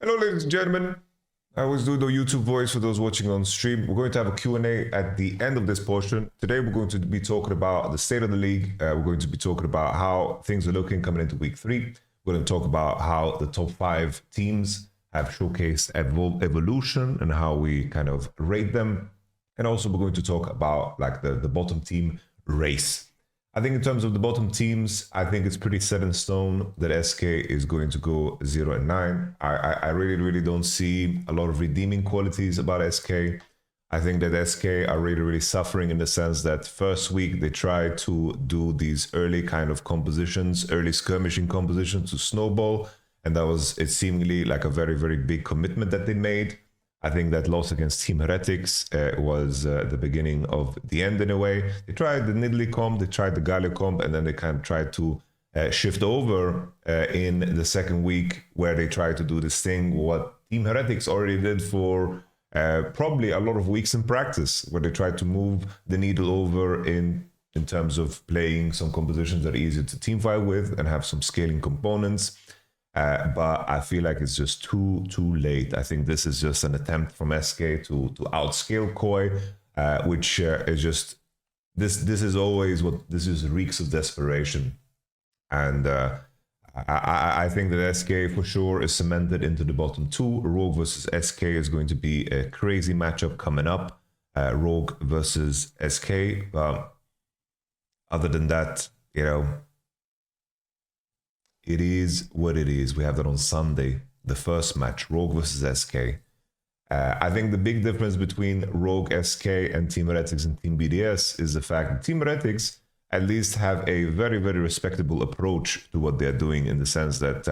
Hello, ladies and gentlemen. I always do the YouTube voice for those watching on stream. We're going to have a Q&A at the end of this portion. Today, we're going to be talking about the state of the league. We're going to be talking about how things are looking coming into week 3. We're going to talk about how the top 5 teams have showcased evolution and how we kind of rate them. And also, we're going to talk about like the bottom team race. I think in terms of the bottom teams, I think it's pretty set in stone that SK is going to go 0-9. I really don't see a lot of redeeming qualities about SK. I think that SK are really suffering in the sense that first week they tried to do these early kind of compositions, early skirmishing compositions to snowball, and that was it seemingly like a very big commitment that they made. I think that loss against Team Heretics was the beginning of the end in a way. They tried the Nidalee comp, they tried the Galio comp, and then they kind of tried to shift over in the second week where they tried to do this thing, what Team Heretics already did for probably a lot of weeks in practice, where they tried to move the needle over in terms of playing some compositions that are easier to teamfight with and have some scaling components. But I feel like it's just too late. I think this is just an attempt from SK to outscale KOI, which is just this is always what this is, reeks of desperation. And I think that SK for sure is cemented into the bottom 2. Rogue versus SK is going to be a crazy matchup coming up. Rogue versus SK. Other than that, you know, it is what it is. We have that on Sunday, the first match, Rogue versus SK. I think the big difference between Rogue, SK, and Team Heretics and Team BDS is the fact that Team Heretics at least have a very respectable approach to what they're doing, in the sense that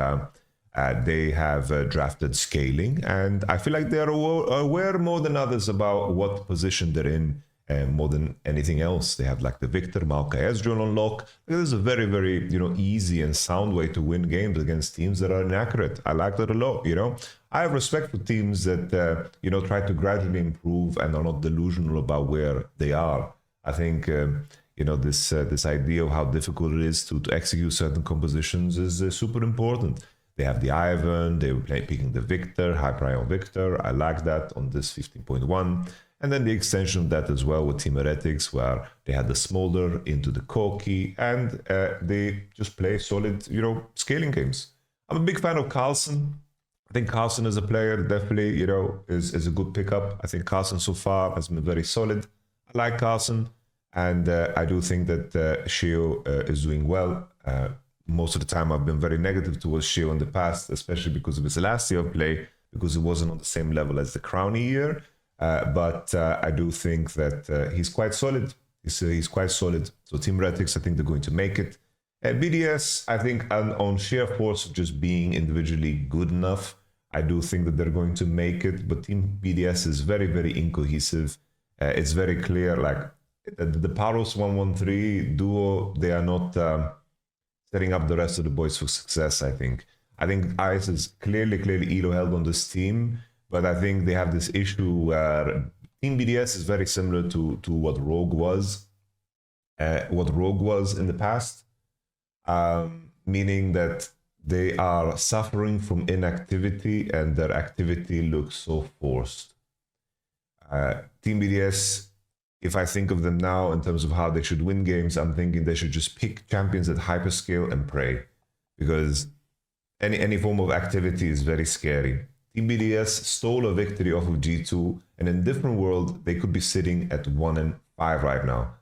they have drafted scaling, and I feel like they're aware more than others about what position they're in. And more than anything else, they have like the Victor, Maokai Ezreal on lock. This is a very easy and sound way to win games against teams that are inaccurate. I like that a lot. I have respect for teams that try to gradually improve and are not delusional about where they are. I think this idea of how difficult it is to execute certain compositions is super important. They have the Ivan, they were picking the Victor, high prior Victor. I like that on this 15.1. And then the extension of that as well with Team Heretics, where they had the Smolder into the Corki, and they just play solid, scaling games. I'm a big fan of Carlsen. I think Carlsen as a player definitely, is a good pickup. I think Carlsen so far has been very solid. I like Carlsen, and I do think that Shio is doing well. Most of the time I've been very negative towards Shio in the past, especially because of his last year of play, because it wasn't on the same level as the Crowny year. But I do think that he's quite solid. He's quite solid. So Team Heretics, I think they're going to make it. BDS, I think on sheer force of just being individually good enough, I do think that they're going to make it. But Team BDS is very incohesive. It's very clear, like the Paros 113 duo, they are not setting up the rest of the boys for success, I think. I think Ice is clearly elo held on this team. But I think they have this issue where Team BDS is very similar to what Rogue was. In the past. Meaning that they are suffering from inactivity and their activity looks so forced. Team BDS, if I think of them now in terms of how they should win games, I'm thinking they should just pick champions at hyperscale and pray. Because any form of activity is very scary. Team BDS stole a victory off of G2, and in a different world, they could be sitting at 1-5 right now.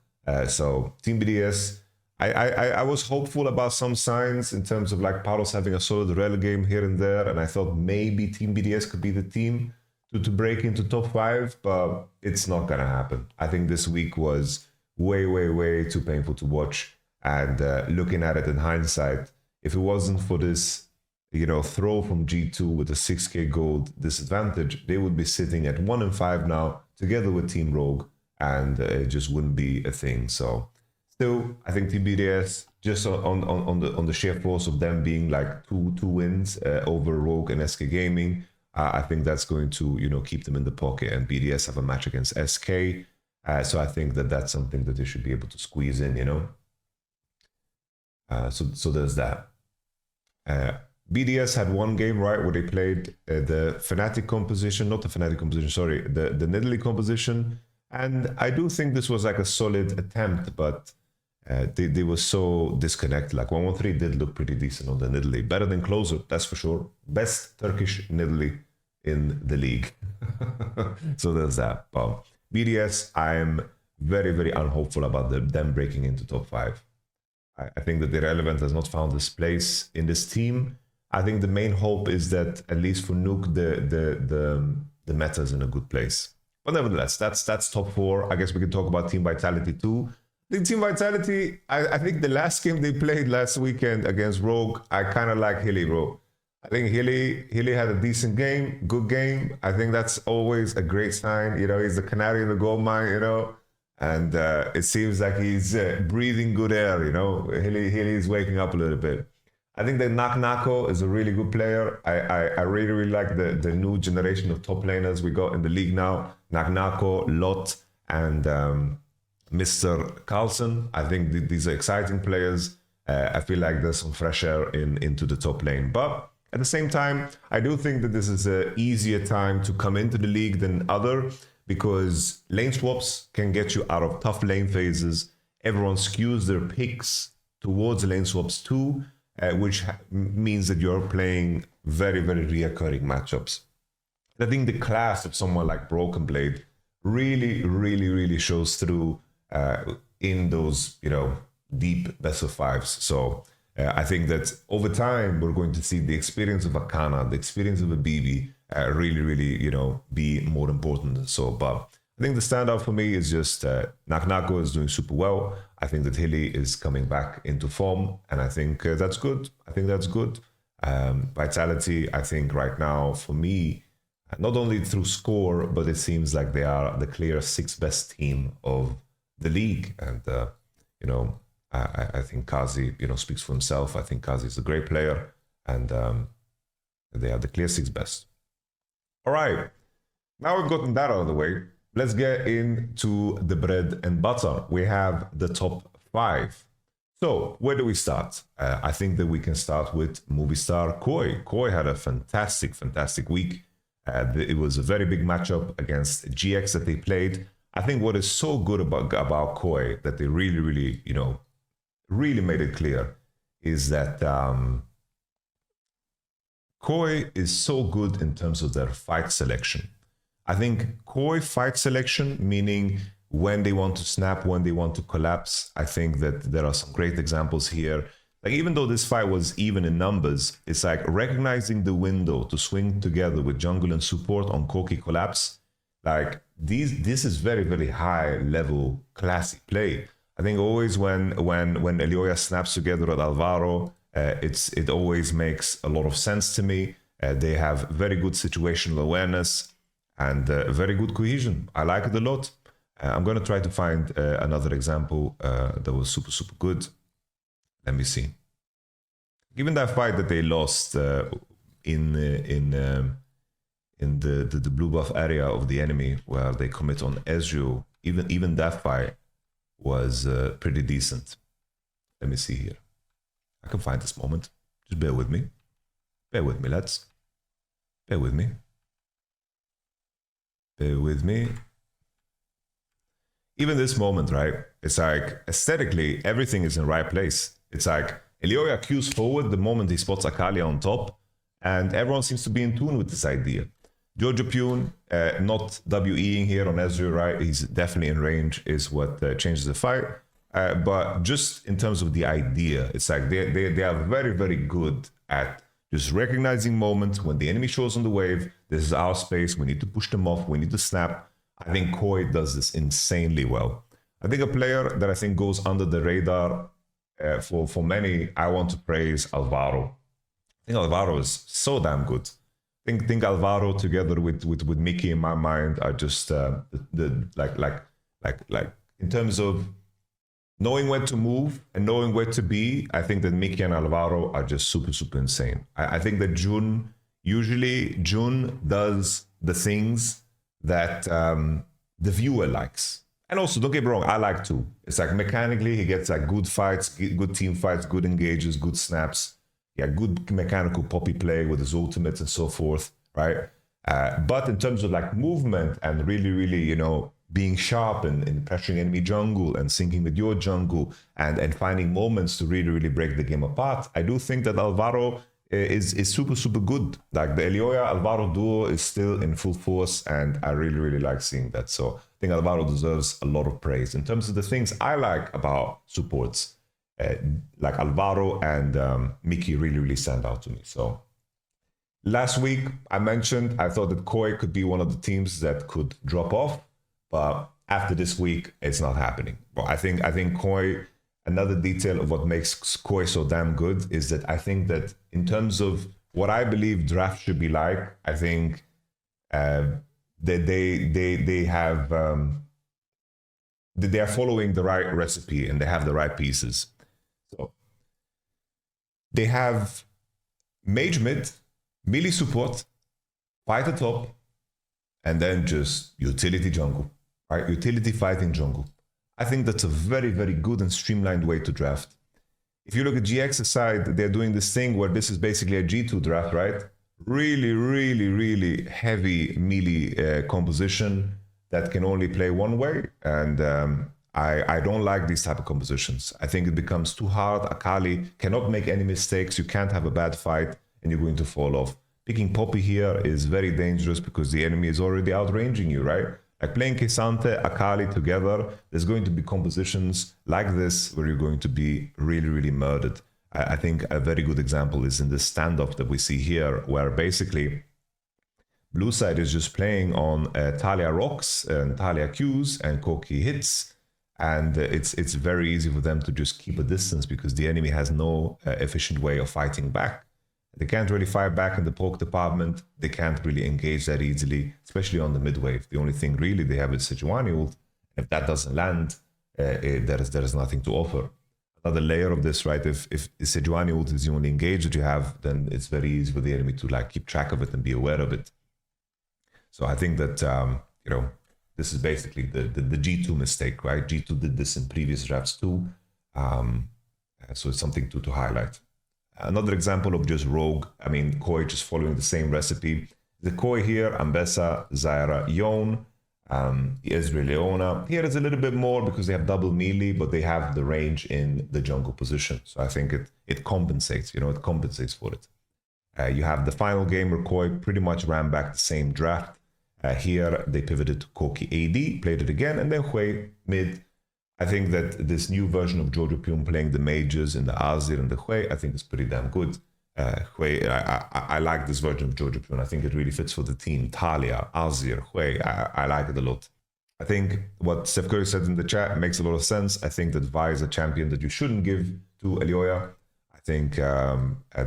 So Team BDS, I was hopeful about some signs in terms of like Paros having a solid rel game here and there, and I thought maybe Team BDS could be the team to break into top 5, but it's not gonna happen. I think this week was way too painful to watch, and looking at it in hindsight, if it wasn't for this throw from G2 with a 6k gold disadvantage, they would be sitting at 1-5 now, together with Team Rogue, and it just wouldn't be a thing. So, still, I think Team BDS, just on the sheer force of them being like two wins over Rogue and SK Gaming, I think that's going to keep them in the pocket. And BDS have a match against SK, so I think that that's something that they should be able to squeeze in. So there's that. BDS had one game, right, where they played the Fnatic composition, not the Fnatic composition, sorry, the Nidalee composition. And I do think this was like a solid attempt, but they were so disconnected. Like 113 did look pretty decent on the Nidalee. Better than Closer, that's for sure. Best Turkish Nidalee in the league. So there's that. But BDS, I'm very, very unhopeful about them breaking into top 5. I think that the Irrelevant has not found this place in this team. I think the main hope is that at least for Nuke, the meta is in a good place. But nevertheless, that's top 4. I guess we can talk about Team Vitality too. The Team Vitality, I think the last game they played last weekend against Rogue, I kind of like Hilly, bro. I think Hilly had a decent game, good game. I think that's always a great sign. You know, he's the canary in the gold mine, you know. And it seems like he's breathing good air, you know. Hilly's waking up a little bit. I think that Nako is a really good player. I really, really like the new generation of top laners we got in the league now. Nako, Lot, and Mr. Carlson. I think these are exciting players. I feel like there's some fresh air into the top lane. But at the same time, I do think that this is an easier time to come into the league than other, because lane swaps can get you out of tough lane phases. Everyone skews their picks towards lane swaps too, which means that you're playing very, very reoccurring matchups. I think the class of someone like Broken Blade really, really, really shows through in those, you know, deep best of 5s. So I think that over time, we're going to see the experience of a Kana, the experience of a BB, really, really, you know, be more important. So, but I think the standout for me is just Nako is doing super well. I think that Hilly is coming back into form, and I think that's good. I think that's good. Vitality, I think right now, for me, not only through score, but it seems like they are the clear 6th best team of the league. And, you know, I think Kazi, you know, speaks for himself. I think Kazi is a great player, and they are the clear 6th best. All right, now we've gotten that out of the way. Let's get into the bread and butter. We have the top 5. So where do we start? I think that we can start with Movistar KOI. KOI had a fantastic, fantastic week. It was a very big matchup against GX that they played. I think what is so good about KOI that they really, really, you know, really made it clear is that KOI is so good in terms of their fight selection. I think KOI fight selection, meaning when they want to snap, when they want to collapse, I think that there are some great examples here. Like, even though this fight was even in numbers, it's like recognizing the window to swing together with jungle and support on Koki collapse. Like, this is very, very high level classic play. I think always when Elioya snaps together with Alvaro, it always makes a lot of sense to me. They have very good situational awareness and very good cohesion. I like it a lot. I'm going to try to find another example that was super, super good. Let me see. Given that fight that they lost in the blue buff area of the enemy, where they commit on Ezreal, even that fight was pretty decent. Let me see here. I can find this moment. Just bear with me. Bear with me, lads. Bear with me. Bear with me. Even this moment, right? It's like, aesthetically, everything is in the right place. It's like, Elioya cues forward the moment he spots Akalia on top, and everyone seems to be in tune with this idea. Jojo Pune, not WEing here on Ezreal, right? He's definitely in range, is what changes the fight. But just in terms of the idea, it's like they are very, very good at just recognizing moments when the enemy shows on the wave. This is our space. We need to push them off. We need to snap. I think KOI does this insanely well. I think a player that I think goes under the radar for many, I want to praise Alvaro. I think Alvaro is so damn good. I think Alvaro together with Mickey in my mind are just like in terms of knowing where to move and knowing where to be. I think that Mickey and Alvaro are just super, super insane. I think that Jun does the things that the viewer likes. And also, don't get me wrong, I like too. It's like mechanically, he gets like good fights, good team fights, good engages, good snaps. Yeah, good mechanical poppy play with his ultimates and so forth, right? But in terms of like movement and really, you know, being sharp and pressuring enemy jungle and syncing with your jungle and finding moments to really break the game apart, I do think that Alvaro is super good. Like the Elioya Alvaro duo is still in full force, and I really like seeing that. So I think Alvaro deserves a lot of praise. In terms of the things I like about supports, like Alvaro and Mickey really stand out to me. So last week I mentioned I thought that KOI could be one of the teams that could drop off, but after this week it's not happening. Well, I think KOI, another detail of what makes KOI so damn good is that I think that in terms of what I believe draft should be like, I think that they are following the right recipe and they have the right pieces. So they have mage mid, melee support, fighter top, and then just utility jungle, right? Utility fighting jungle. I think that's a very good and streamlined way to draft. If you look at GX's side, they're doing this thing where this is basically a G2 draft, right? Really heavy melee composition that can only play one way, and I don't like these type of compositions. I think it becomes too hard. Akali cannot make any mistakes. You can't have a bad fight and you're going to fall off. Picking Poppy here is very dangerous because the enemy is already outranging you, right? Like playing K'Sante, Akali together, there's going to be compositions like this where you're going to be really murdered. I think a very good example is in the standoff that we see here, where basically blue side is just playing on Talia rocks and Talia Qs and Koki hits, and it's very easy for them to just keep a distance because the enemy has no efficient way of fighting back. They can't really fight back in the poke department. They can't really engage that easily, especially on the mid wave. The only thing really they have is Sejuani ult. If that doesn't land, there is nothing to offer. Another layer of this, right? If Sejuani ult is the only engage that you have, then it's very easy for the enemy to like keep track of it and be aware of it. So I think that you know, this is basically the G2 mistake, right? G2 did this in previous drafts too, so it's something to highlight. Another example of just rogue, I mean, KOI just following the same recipe. The KOI here, Ambessa, Zyra, Yone, Ezreal, Leona. Here it's a little bit more because they have double melee, but they have the range in the jungle position. So I think it compensates, you know, it compensates for it. You have the final game where KOI pretty much ran back the same draft. Here they pivoted to Koki AD, played it again, and then Hui mid. I think that this new version of Jojo Pyun playing the mages in the Azir and the Hui, I think is pretty damn good. Hui, I like this version of Jojo Pyun. I think it really fits for the team. Talia, Azir, Hui, I like it a lot. I think what Steph Curry said in the chat makes a lot of sense. I think that Vi is a champion that you shouldn't give to Elioya. I think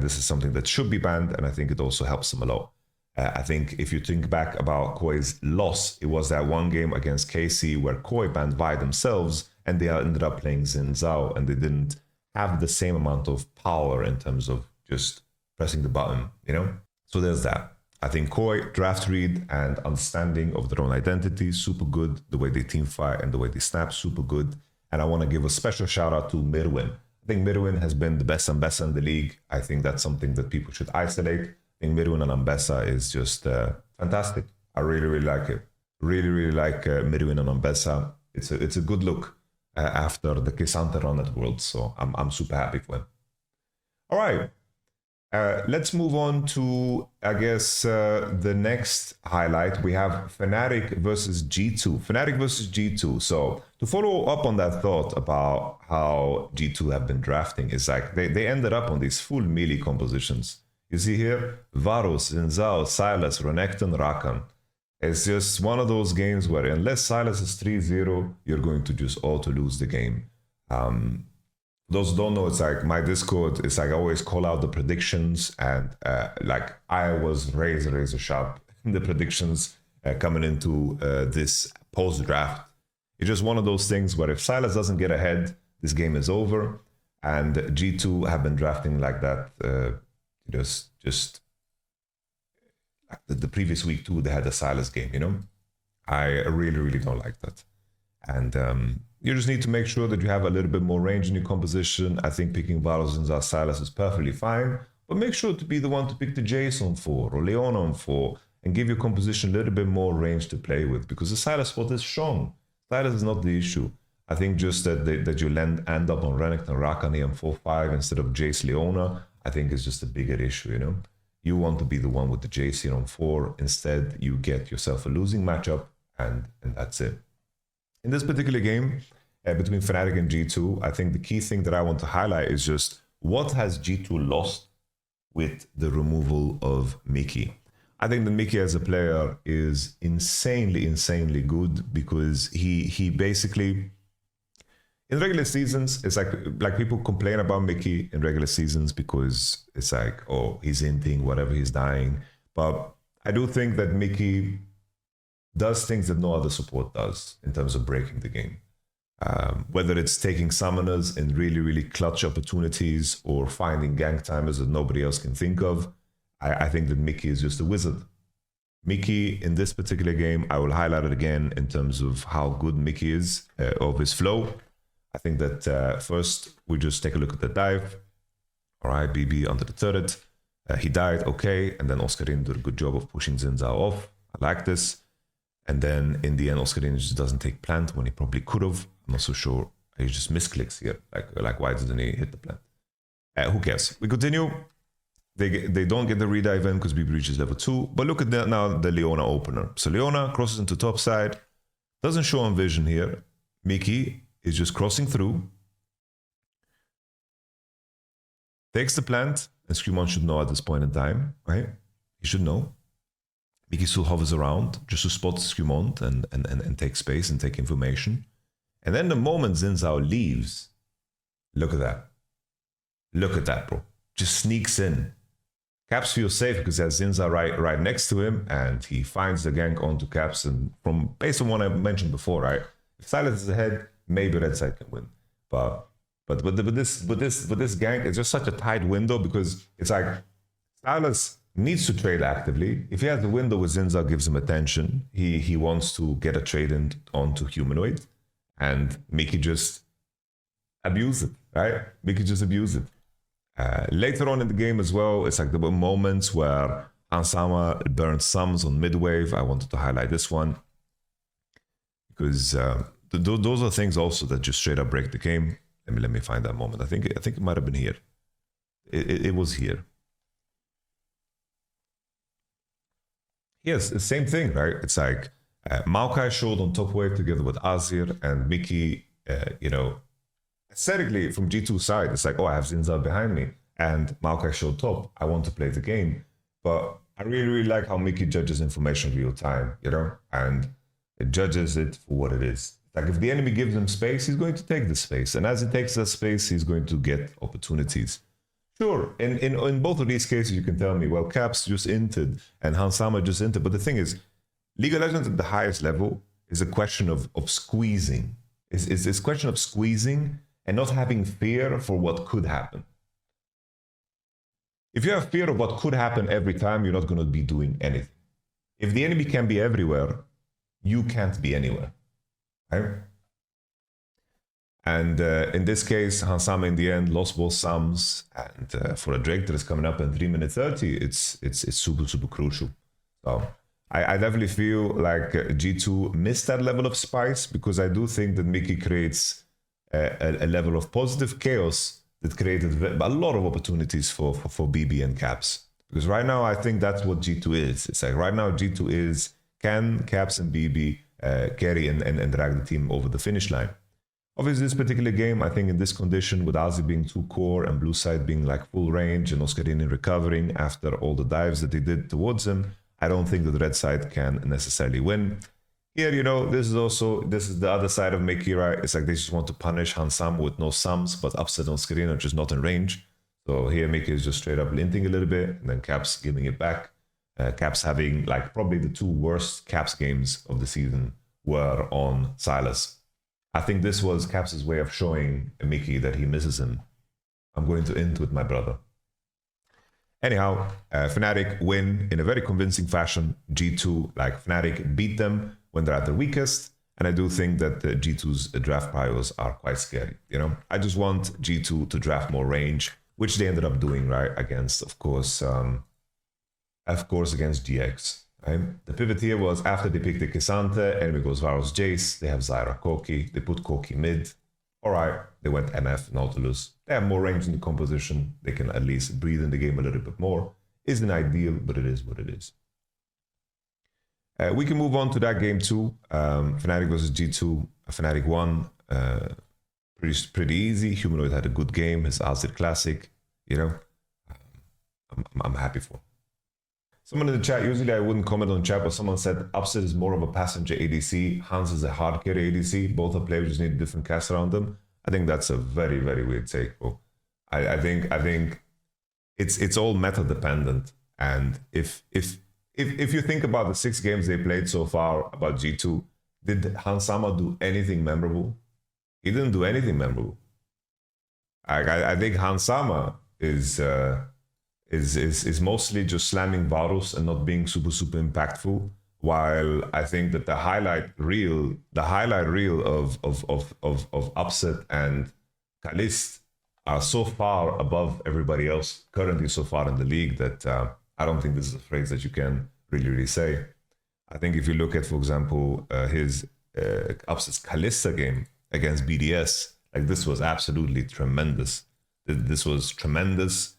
this is something that should be banned, and I think it also helps him a lot. I think if you think back about KOI's loss, it was that one game against KC where KOI banned Vi themselves, and they ended up playing Xin Zhao, and they didn't have the same amount of power in terms of just pressing the button, you know? So there's that. I think KOI, draft read and understanding of their own identity, super good. The way they team fight and the way they snap, super good. And I want to give a special shout out to Mirwin. I think Mirwin has been the best Ambessa in the league. I think that's something that people should isolate. I think Mirwin and Ambessa is just fantastic. I really like it. Really like Mirwin and Ambessa. It's a good look after the K'Sante run at Worlds, so I'm super happy for him. All right, let's move on to, I guess, the next highlight. We have Fnatic versus G2. Fnatic versus G2. So to follow up on that thought about how G2 have been drafting, is like they ended up on these full melee compositions. You see here, Varus, Xin Zhao, Sylas, Renekton, Rakan. It's just one of those games where unless Sylas is 3-0, you're going to just auto lose the game. Those who don't know, it's like my Discord, it's like I always call out the predictions, and like I was razor sharp in the predictions coming into this post-draft. It's just one of those things where if Sylas doesn't get ahead, this game is over, and G2 have been drafting like that just like the previous week too. They had a Sylas game, you know. I really don't like that, and you just need to make sure that you have a little bit more range in your composition. I think picking Varus and Sylas is perfectly fine, but make sure to be the one to pick the Jace on 4 or Leona on 4 and give your composition a little bit more range to play with, because the Sylas spot is strong. Sylas is not the issue. I think just that you end up on Renekton Rakani on 4-5 instead of Jace Leona, I think is just a bigger issue, you know? You want to be the one with the Jace here on 4. Instead, you get yourself a losing matchup, and that's it. In this particular game, between Fnatic and G2, I think the key thing that I want to highlight is just what has G2 lost with the removal of Mickey. I think that Mickey as a player is insanely good, because he basically, in regular seasons, it's like people complain about Mickey in regular seasons because it's like, oh, he's inting, whatever, he's dying. But I do think that Mickey does things that no other support does in terms of breaking the game. Whether it's taking summoners in really clutch opportunities or finding gank timers that nobody else can think of, I think that Mickey is just a wizard. Mickey, in this particular game, I will highlight it again in terms of how good Mickey is, of his flow. I think that first, we just take a look at the dive. All right, BB under the turret. He died, okay. And then Oscarine did a good job of pushing Zinzao off. I like this. And then in the end, Oscarine just doesn't take plant when he probably could have. I'm not so sure. He just misclicks here. Like why didn't he hit the plant? Who cares? We continue. They don't get the redive in because BB reaches level 2. But look at that now, the Leona opener. So Leona crosses into top side. Doesn't show on vision here. Mickey is just crossing through. Takes the plant. And Screamon should know at this point in time, right? He should know. Mickey still hovers around just to spot Screamon and take space and take information. And then the moment Zinzao leaves, look at that. Look at that, bro. Just sneaks in. Caps feels safe because he has Zinzao right next to him, and he finds the gank onto Caps. And from based on what I mentioned before, right? If Sylas is ahead, maybe Red Side can win. But this gank is just such a tight window, because it's like Sylas needs to trade actively. If he has the window where Zinzao gives him attention, he wants to get a trade in onto Humanoid, and Mickey just abuse it, right? Mickey just abuse it. Later on in the game as well, it's like there were moments where Ansama burned sums on mid-wave. I wanted to highlight this one because those are things also that just straight up break the game. Let me find that moment. I think it might have been here. It was here. Yes, the same thing, right? It's like Maokai showed on top wave together with Azir, and Mickey, aesthetically from G2 side, it's like, oh, I have Zinzao behind me, and Maokai showed top. I want to play the game. But I really like how Mickey judges information real time, and it judges it for what it is. Like if the enemy gives him space, he's going to take the space. And as he takes that space, he's going to get opportunities. Sure, in both of these cases, you can tell me, well, Caps just inted and Hansama just inted. But the thing is, League of Legends at the highest level is a question of squeezing. It's a question of squeezing and not having fear for what could happen. If you have fear of what could happen every time, you're not going to be doing anything. If the enemy can be everywhere, you can't be anywhere. Right? And in this case, Hansama in the end lost both sums, and for a Drake that is coming up in 3 minutes 30, it's super crucial. So I definitely feel like G2 missed that level of spice, because I do think that Mickey creates a level of positive chaos that created a lot of opportunities for BB and Caps. Because right now, I think that's what G2 is. It's like right now, G2 is, can Caps and BB carry and drag the team over the finish line? Obviously, this particular game, I think in this condition, with Ozzy being 2 core and blue side being like full range and Oscarine recovering after all the dives that they did towards him, I don't think that the red side can necessarily win. Here, this is the other side of Mickey, right? It's like they just want to punish Hansama with no sums, but upset on Oscarine are just not in range. So here, Mickey is just straight up linting a little bit, and then Caps giving it back. Caps having like probably the 2 worst Caps games of the season were on Sylas. I think this was Caps' way of showing Mickey that he misses him. I'm going to end with my brother. Anyhow, Fnatic win in a very convincing fashion. G2, like Fnatic, beat them when they're at their weakest. And I do think that G2's draft priors are quite scary. I just want G2 to draft more range. which they ended up doing, right, against, of course, against GX. Right? The pivot here was after they picked the K'Sante, enemy goes Varus Jace, they have Zyra Koki, they put Koki mid. All right, they went MF, Nautilus. They have more range in the composition. They can at least breathe in the game a little bit more. Isn't ideal, but it is what it is. We can move on to that game too. Fnatic versus G2. Fnatic won. Pretty easy. Humanoid had a good game. His Azir Classic. You know, I'm happy for him. Someone in the chat, usually I wouldn't comment on chat, but someone said Upset is more of a passenger ADC. Hans is a hard carry ADC. Both are players just need a different cast around them. I think that's a very, very weird take, bro. I think it's all meta dependent. And if you think about the 6 games they played so far about G2, did Hansama do anything memorable? He didn't do anything memorable. I think Hansama is mostly just slamming Varus and not being super impactful. While I think that the highlight reel of Upset and Kalist are so far above everybody else currently so far in the league that I don't think this is a phrase that you can really say. I think if you look at, for example, his Upset's Kalista game against BDS, like this was absolutely tremendous. This was tremendous.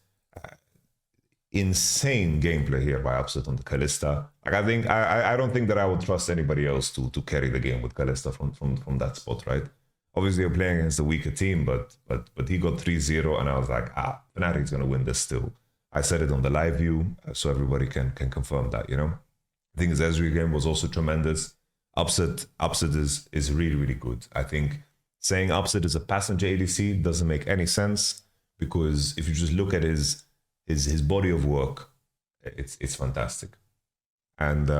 Insane gameplay here by Upset on the Kalista. Like I don't think that I would trust anybody else to carry the game with Kalista from that spot, right? Obviously, you're playing against a weaker team, but he got 3-0, and I was like, Fnatic's gonna win this still. I said it on the live view, so everybody can confirm that, you know. I think his Ezreal game was also tremendous. Upset is really good. I think saying Upset is a passenger ADC doesn't make any sense, because if you just look at his body of work, it's fantastic. And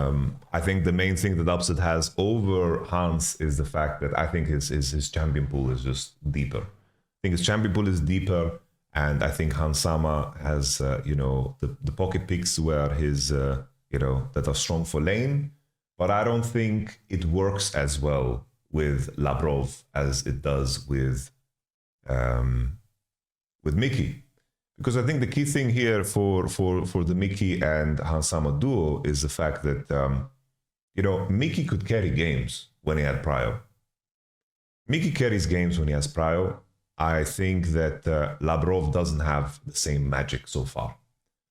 I think the main thing that Upset has over Hans is the fact that I think his champion pool is just deeper. I think his champion pool is deeper, and I think Hansama has the pocket picks where his that are strong for lane, but I don't think it works as well with Labrov as it does with Mickey. Because I think the key thing here for the Mickey and Hansama duo is the fact that, Mickey could carry games when he had Prio. Mickey carries games when he has Prio. I think that Labrov doesn't have the same magic so far.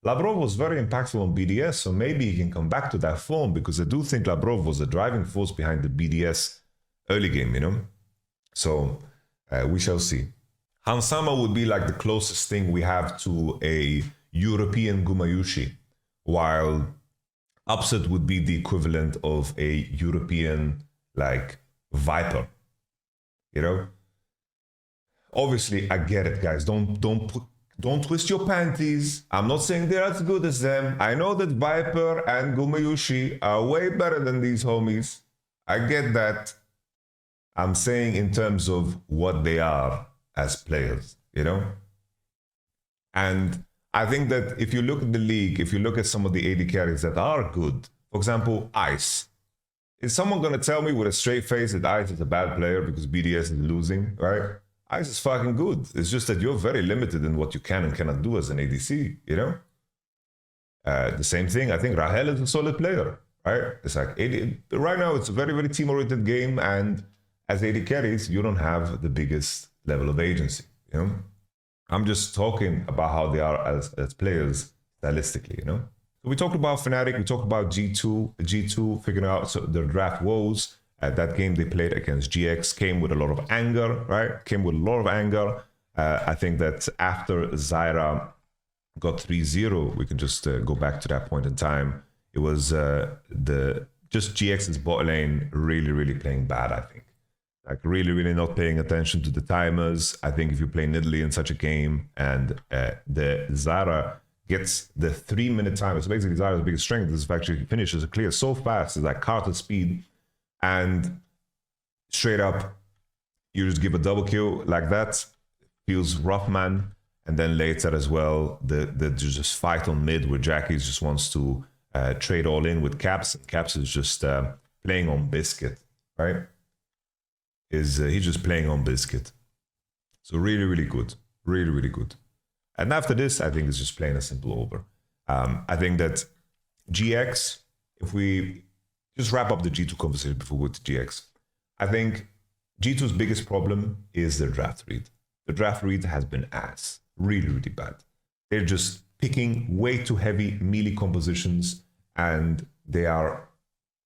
Labrov was very impactful on BDS, so maybe he can come back to that form, because I do think Labrov was the driving force behind the BDS early game, you know? So we shall see. Hansama would be like the closest thing we have to a European Gumayushi, while Upset would be the equivalent of a European, like, Viper. You know? Obviously, I get it, guys. Don't twist your panties. I'm not saying they're as good as them. I know that Viper and Gumayushi are way better than these homies. I get that. I'm saying in terms of what they are as players, you know? And I think that if you look at the league, if you look at some of the AD carries that are good, for example, Ice. Is someone going to tell me with a straight face that Ice is a bad player because BDS is losing, right? Ice is fucking good. It's just that you're very limited in what you can and cannot do as an ADC, you know? The same thing, I think Rahel is a solid player, right? It's like, right now it's a very team-oriented game, and as AD carries, you don't have the biggest level of agency, you know? I'm just talking about how they are as players stylistically, you know? So we talked about Fnatic, we talked about G2 figuring out their draft woes. That game they played against GX came with a lot of anger, right? Came with a lot of anger. I think that after Zyra got 3-0, we can just go back to that point in time. It was just GX's bot lane really playing bad, I think. Like really not paying attention to the timers. I think if you play Nidalee in such a game and the Zyra gets the 3-minute timer, so basically Zyra's biggest strength is actually finishes a clear so fast, it's like Carter speed, and straight up you just give a double kill like that. Feels rough, man. And then later as well, the just fight on mid where Jackie just wants to trade all in with Caps, and Caps is just playing on biscuit, right? He's just playing on biscuit. So really good, really good. And after this, I think it's just plain and simple over. I think that GX, if we just wrap up the G2 conversation before we go to GX, I think G2's biggest problem is their draft read. The draft read has been ass, really, really bad. They're just picking way too heavy melee compositions, and they are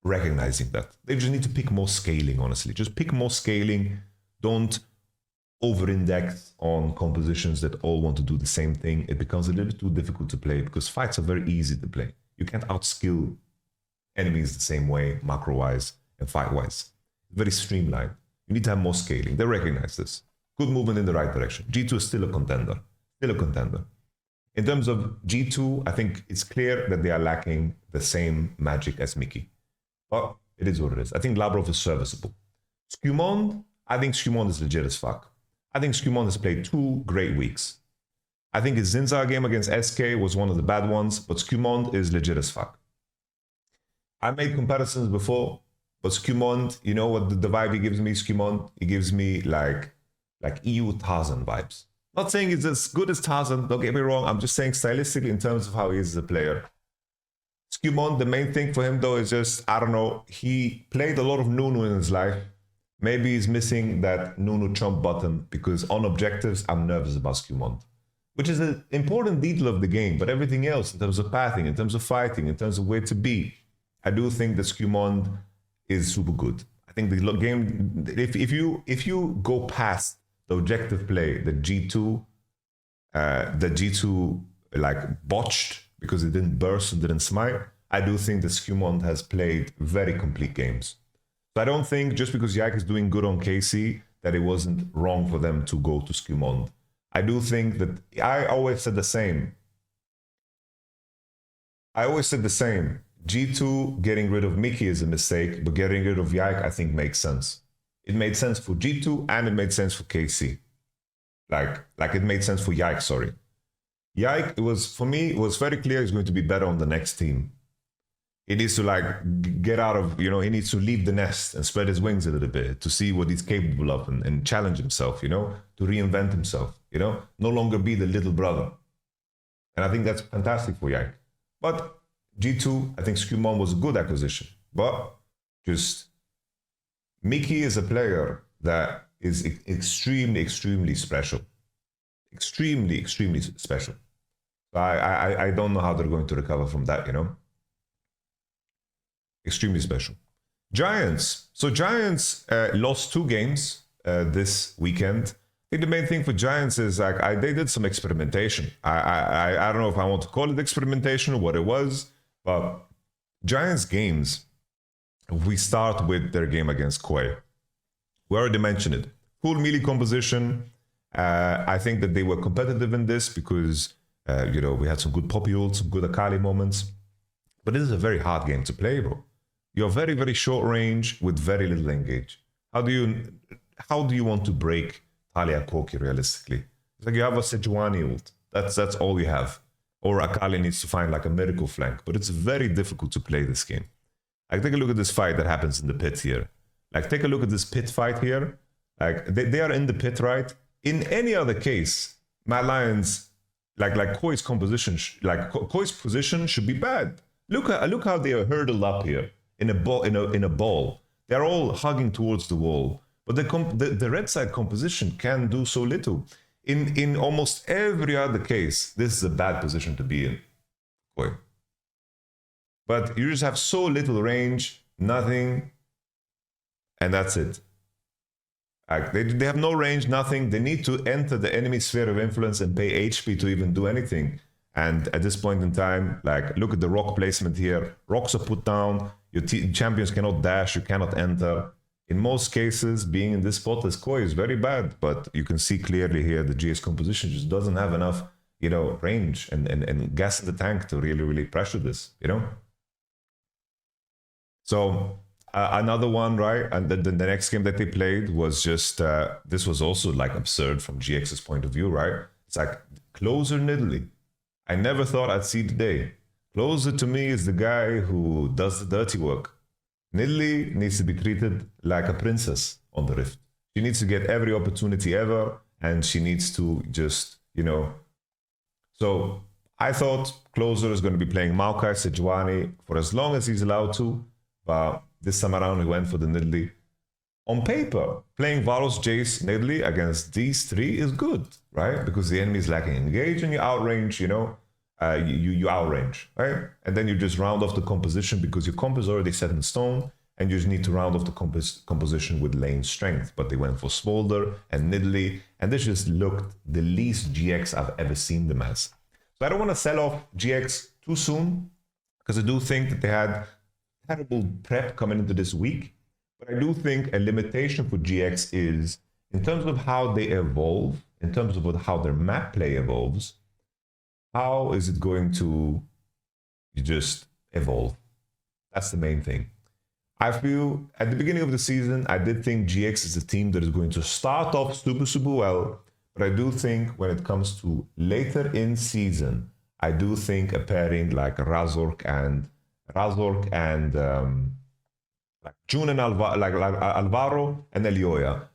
recognizing that. They just need to pick more scaling, honestly. Just pick more scaling. Don't over-index on compositions that all want to do the same thing. It becomes a little bit too difficult to play because fights are very easy to play. You can't outskill enemies the same way, macro-wise and fight-wise. Very streamlined. You need to have more scaling. They recognize this. Good movement in the right direction. G2 is still a contender. Still a contender. In terms of G2, I think it's clear that they are lacking the same magic as Mickey. But it is what it is. I think Labrov is serviceable. Skumond, I think Skumond is legit as fuck. I think Skumond has played 2 great weeks. I think his Zinza game against SK was one of the bad ones, but Skumond is legit as fuck. I made comparisons before, but Skumond, you know what the vibe he gives me, Skumond? He gives me like EU Tarzan vibes. Not saying it's as good as Tarzan, don't get me wrong. I'm just saying stylistically in terms of how he is as a player. Skumond, the main thing for him though is just, I don't know, he played a lot of Nunu in his life. Maybe he's missing that Nunu chomp button because on objectives, I'm nervous about Skumond, which is an important detail of the game, but everything else in terms of pathing, in terms of fighting, in terms of where to be, I do think that Skumond is super good. I think the game, if you go past the objective play that G2 like botched because it didn't burst and didn't smite, I do think that Skumond has played very complete games. So I don't think just because Yak is doing good on KC that it wasn't wrong for them to go to Skumond. I do think that I always said the same. G2 getting rid of Mickey is a mistake, but getting rid of Yike I think makes sense. It made sense for G2 and it made sense for KC. Like it made sense for Yike, sorry. Yike, for me, it was very clear he's going to be better on the next team. He needs to get out of, he needs to leave the nest and spread his wings a little bit to see what he's capable of and challenge himself, to reinvent himself, no longer be the little brother. And I think that's fantastic for Yike. But G2, I think Skumon was a good acquisition. But just Mickey is a player that is extremely, extremely special. Extremely, extremely special. I don't know how they're going to recover from that, Extremely special. Giants. So Giants lost 2 games this weekend. I think the main thing for Giants is they did some experimentation. I don't know if I want to call it experimentation or what it was, but Giants games, we start with their game against KOI. We already mentioned it. Full melee composition. I think that they were competitive in this because, we had some good Poppy ult, some good Akali moments. But this is a very hard game to play, bro. You're very, very short range with very little engage. How do you want to break Talia Koki realistically? It's like you have a Sejuani ult. That's all you have. Or Akali needs to find a miracle flank. But it's very difficult to play this game. Take a look at this fight that happens in the pit here. Take a look at this pit fight here. They are in the pit, right? In any other case, Mad Lions, Koi's composition, Koi's position should be bad. Look how they are hurdled up here in a ball. They're all hugging towards the wall. But the red side composition can do so little. In almost every other case, this is a bad position to be in. Koi. But you just have so little range, nothing, and that's it. They have no range, nothing. They need to enter the enemy sphere of influence and pay HP to even do anything. And at this point in time, look at the rock placement here. Rocks are put down. Your champions cannot dash. You cannot enter. In most cases, being in this spot as KOI is very bad. But you can see clearly here the GS composition just doesn't have enough, range and gas in the tank to really, really pressure this, So another one, right? And the next game that they played was just, this was also absurd from GX's point of view, right? It's Closer Nidalee. I never thought I'd see the day. Closer to me is the guy who does the dirty work. Nidalee needs to be treated like a princess on the Rift. She needs to get every opportunity ever, and she needs to just, So I thought Closer is going to be playing Maokai Sejuani for as long as he's allowed to, but this time around he went for the Nidalee. On paper, playing Varus, Jace, Nidalee against these three is good, right? Because the enemy is lacking engage and you outrange, you know, you outrange, right? And then you just round off the composition because your comp is already set in stone and you just need to round off the composition with lane strength. But they went for Smolder and Nidalee, and this just looked the least GX I've ever seen them as. So I don't want to sell off GX too soon because I do think that they had terrible prep coming into this week. But I do think a limitation for GX is in terms of how they evolve, in terms of how their map play evolves, how is it going to just evolve? That's the main thing. I feel at the beginning of the season, I did think GX is a team that is going to start off super well. But I do think when it comes to later in season, I do think a pairing like Razork and like June and Alvaro and Elioya,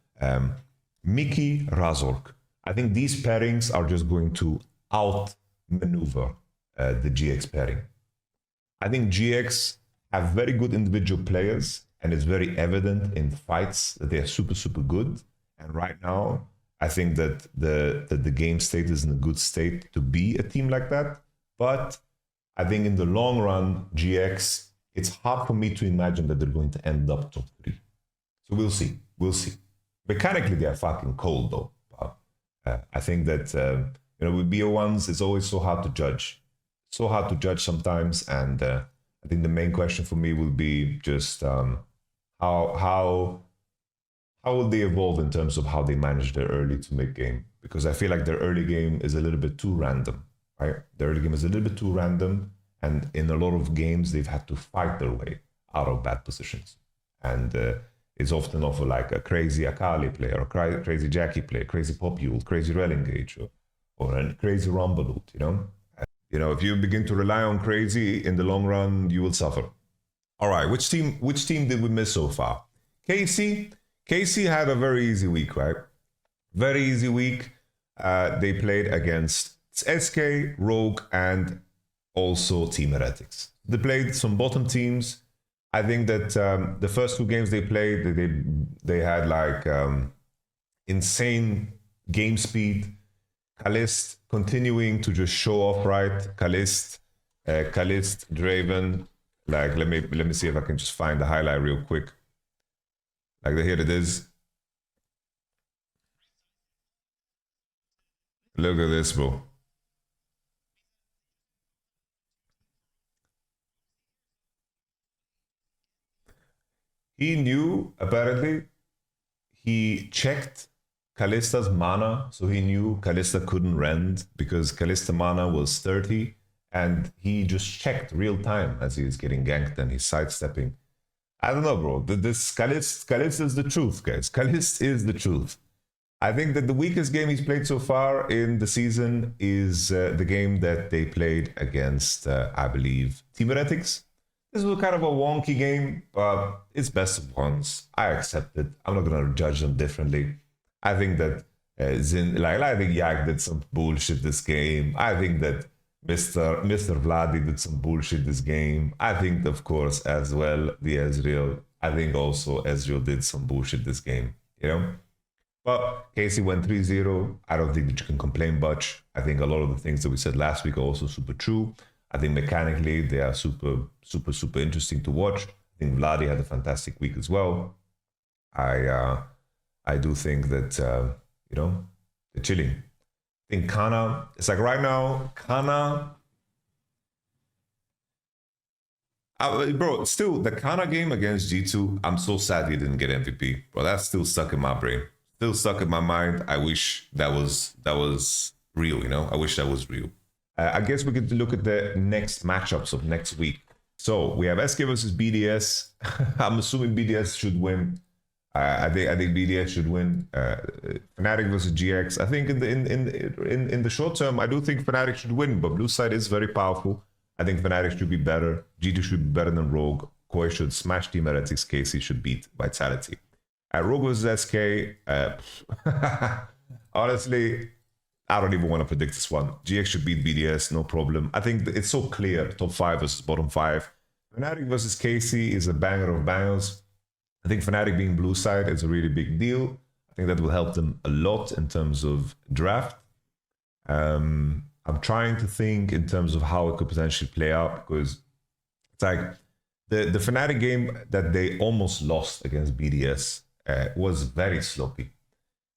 Mickey, Razork. I think these pairings are just going to outmaneuver the GX pairing. I think GX have very good individual players, and it's very evident in fights that they are super good. And right now, I think that the game state is in a good state to be a team like that. But I think in the long run, GX, it's hard for me to imagine that they're going to end up top 3. So we'll see. We'll see. Mechanically, they are fucking cold, though. I think that, you know, with BO1s, it's always so hard to judge. So hard to judge sometimes. And I think the main question for me will be just how will they evolve in terms of how they manage their early to mid game? Because I feel like their early game is a little bit too random, right? Their early game is a little bit too random. And in a lot of games, they've had to fight their way out of bad positions. And it's often often like a crazy Akali play, or a crazy Jackie play, crazy Popule, crazy Rel engage, or a crazy Rumble, you know? You know, if you begin to rely on crazy in the long run, you will suffer. All right, which team did we miss so far? KC had a very easy week, right? Very easy week. They played against SK, Rogue, and also Team Heretics. They played some bottom teams. I think that the first 2 games they played, they had like insane game speed. Kalist continuing to just show off, right? Kalist, Draven. Like, let me see if I can just find the highlight real quick. Like, here it is. Look at this, bro. He knew, apparently, he checked Kallista's mana, so he knew Kallista couldn't rend because Kallista mana was 30, and he just checked real time as he was getting ganked and he's sidestepping. I don't know, bro. This Kallista is the truth, guys. Kallista is the truth. I think that the weakest game he's played so far in the season is the game that they played against, I believe, Team Heretics. This was kind of a wonky game, but it's best of ones. I accept it. I'm not gonna judge them differently. I think that I think Yak did some bullshit this game. I think that Mr. Vladi did some bullshit this game. I think, of course, as well, the Ezreal. I think also Ezreal did some bullshit this game, you know? But Casey went 3-0. I don't think that you can complain much. I think a lot of the things that we said last week are also super true. I think mechanically they are super interesting to watch. I think Vladi had a fantastic week as well. I do think that, you know, they're chilling. I think Kana, it's like right now, Kana, bro, still, the Kana game against G2, I'm so sad he didn't get MVP. Bro, that's still stuck in my brain. Still stuck in my mind. I wish that was real, you know? I wish that was real. I guess we could look at the next matchups of next week. So we have SK versus BDS. I'm assuming BDS should win. I think BDS should win. Fnatic versus GX. I think in the short term, I do think Fnatic should win, but blue side is very powerful. I think Fnatic should be better. G2 should be better than Rogue. KOI should smash Team Heretics. KC should beat Vitality. Rogue versus SK. Honestly, I don't even want to predict this one. GX should beat BDS, no problem. I think it's so clear, top 5 versus bottom 5. Fnatic versus KC is a banger of bangers. I think Fnatic being blue side is a really big deal. I think that will help them a lot in terms of draft. I'm trying to think in terms of how it could potentially play out, because it's like the Fnatic game that they almost lost against BDS was very sloppy.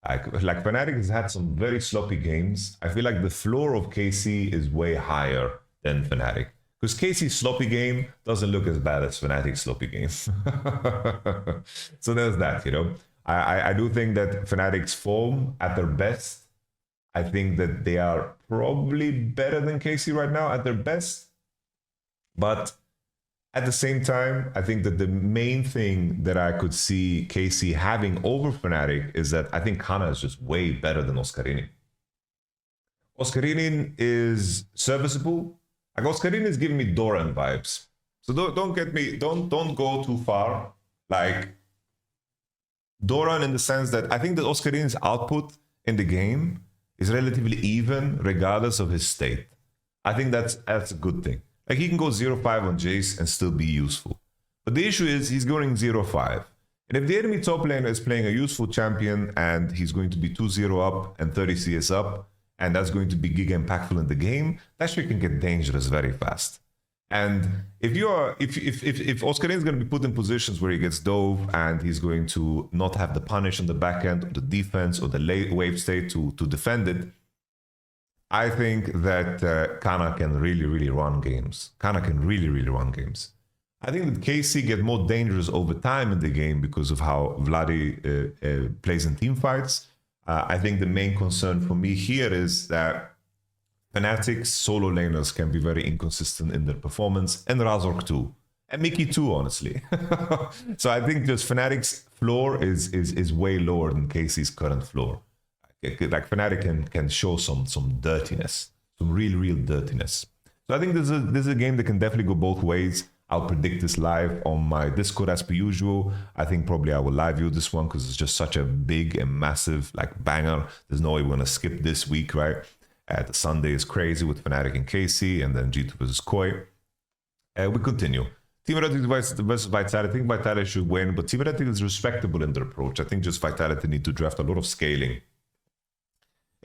Like Fnatic has had some very sloppy games. I feel like the floor of KC is way higher than Fnatic, because KC's sloppy game doesn't look as bad as Fnatic's sloppy game. So there's that, you know. I do think that Fnatic's form at their best, I think that they are probably better than KC right now at their best. But at the same time, I think that the main thing that I could see KC having over Fnatic is that I think Kana is just way better than Oscarinin. Oscarinin is serviceable. Like Oscarinin is giving me Doran vibes. So don't get me, don't go too far. Like Doran, in the sense that I think that Oscarin's output in the game is relatively even regardless of his state. I think that's a good thing. Like he can go 0-5 on Jace and still be useful. But the issue is he's going 0-5. And if the enemy top laner is playing a useful champion and he's going to be 2-0 up and 30 CS up, and that's going to be giga impactful in the game, that shit can get dangerous very fast. And if Oscarin is going to be put in positions where he gets dove and he's going to not have the punish on the back end, or the defense, or the late wave state to defend it, I think that Kana can really run games. Kana can really run games. I think that KC get more dangerous over time in the game because of how Vladi plays in team fights. I think the main concern for me here is that Fnatic's solo laners can be very inconsistent in their performance, and Razork too, and Mickey too, honestly. So I think just Fnatic's floor is way lower than KC's current floor. Like Fnatic can show some dirtiness, some real dirtiness. So I think this is a game that can definitely go both ways. I'll predict this live on my Discord as per usual. I think probably I will live view this one because it's just such a big and massive like banger. There's no way we're gonna skip this week, right? The Sunday is crazy with Fnatic and KC, and then G2 versus KOI. We continue. Team Vitality versus Vitality. I think Vitality should win, but Team Vitality is respectable in their approach. I think just Vitality need to draft a lot of scaling.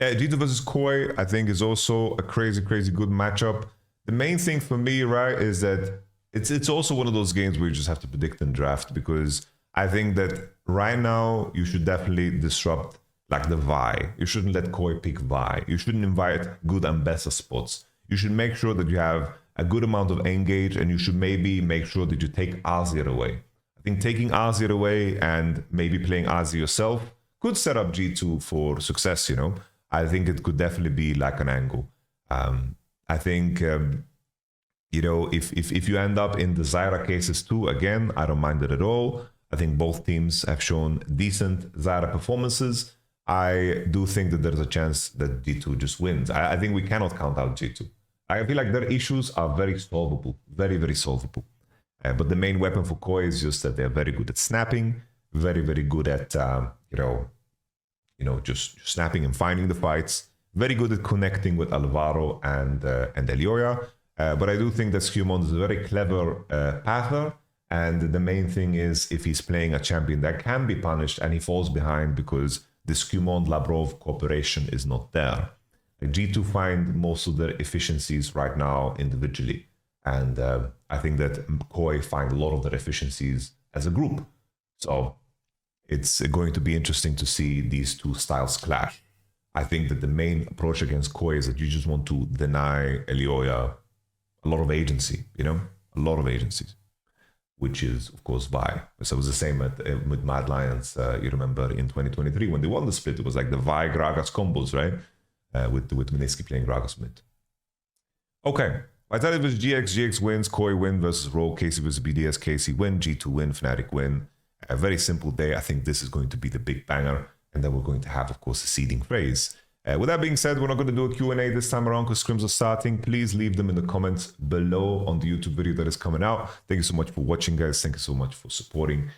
G2 versus KOI, I think, is also a crazy good matchup. The main thing for me, right, is that it's also one of those games where you just have to predict and draft, because I think that right now you should definitely disrupt like the Vi. You shouldn't let KOI pick Vi. You shouldn't invite good Ambessa spots. You should make sure that you have a good amount of engage, and you should maybe make sure that you take Azir away. I think taking Azir away and maybe playing Azir yourself could set up G2 for success, you know. I think it could definitely be like an angle. I think, you know, if you end up in the Zyra cases too, again, I don't mind it at all. I think both teams have shown decent Zyra performances. I do think that there's a chance that G2 just wins. I think we cannot count out G2. I feel like their issues are very solvable, very solvable. But the main weapon for KOI is just that they're very good at snapping, very good at, you know, just snapping and finding the fights. Very good at connecting with Alvaro and Elioya. But I do think that Skewmond is a very clever pather. And the main thing is, if he's playing a champion that can be punished and he falls behind because the Skewmond-Labrov cooperation is not there. Like G2 find most of their efficiencies right now individually. And I think that KOI find a lot of their efficiencies as a group. So it's going to be interesting to see these two styles clash. I think that the main approach against KOI is that you just want to deny Elioya a lot of agency, you know? A lot of agencies. Which is, of course, Vi. So it was the same with Mad Lions, you remember, in 2023 when they won the split. It was like the Vi Gragas combos, right? With Minisky playing Gragas mid. Okay, Vitality versus GX wins, KOI win versus Rogue, KC versus BDS, KC win, G2 win, Fnatic win. A very simple day. I think this is going to be the big banger. And then we're going to have, of course, a seeding phase. With that being said, we're not going to do a Q&A this time around because scrims are starting. Please leave them in the comments below on the YouTube video that is coming out. Thank you so much for watching, guys. Thank you so much for supporting.